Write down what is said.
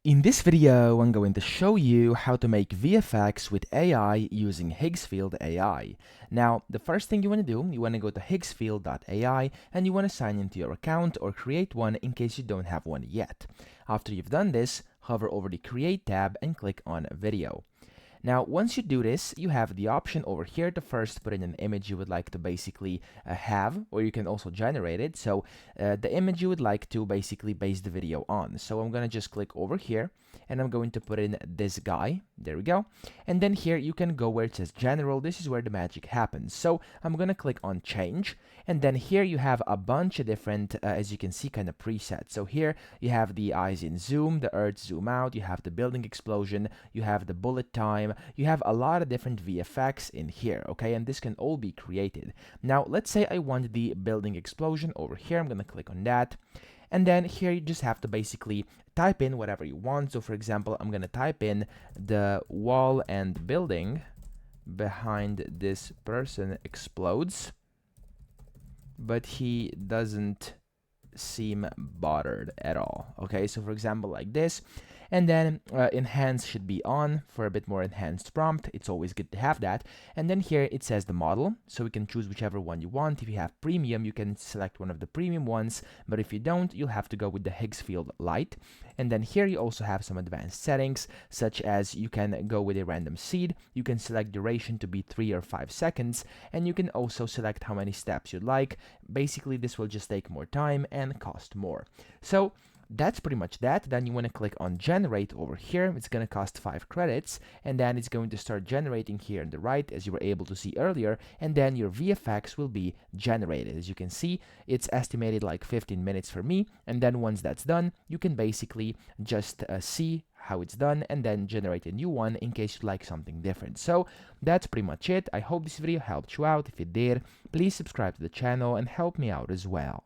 In this video, I'm going to show you how to make VFX with AI using Higgsfield AI. Now, the first thing you want to do, you want to go to higgsfield.ai and you want to sign into your account or create one in case you don't have one yet. After you've done this, hover over the Create tab and click on Video. Now, once you do this, you have the option over here to first put in an image you would like to basically have, or you can also generate it. So the image you would like to basically base the video on. So I'm gonna just click over here and I'm going to put in this guy. There we go. And then here you can go where it says general. This is where the magic happens. So I'm gonna click on change. And then here you have a bunch of different, as you can see, kind of presets. So here you have the eyes in zoom, the earth zoom out, you have the building explosion, you have the bullet time, you have a lot of different VFX in here, okay? And this can all be created. Now, let's say I want the building explosion over here. I'm gonna click on that. And then here you just have to basically type in whatever you want. So for example, I'm gonna type in the wall and building behind this person explodes, but he doesn't seem bothered at all. Okay, so for example, like this. And then enhance should be on for a bit more enhanced prompt. It's always good to have that. And then here it says the model, so we can choose whichever one you want. If you have premium, you can select one of the premium ones, but if you don't, you'll have to go with the Higgsfield Lite. And then here you also have some advanced settings, such as you can go with a random seed, you can select duration to be 3 or 5 seconds, and you can also select how many steps you'd like. Basically, this will just take more time and cost more. So that's pretty much that. Then you want to click on generate over here. It's going to cost 5 credits, and then it's going to start generating here on the right, as you were able to see earlier, and then your VFX will be generated. As you can see, it's estimated like 15 minutes for me, and then once that's done, you can basically just see how it's done and then generate a new one in case you like something different. So that's pretty much it. I hope this video helped you out. If it did, please subscribe to the channel and help me out as well.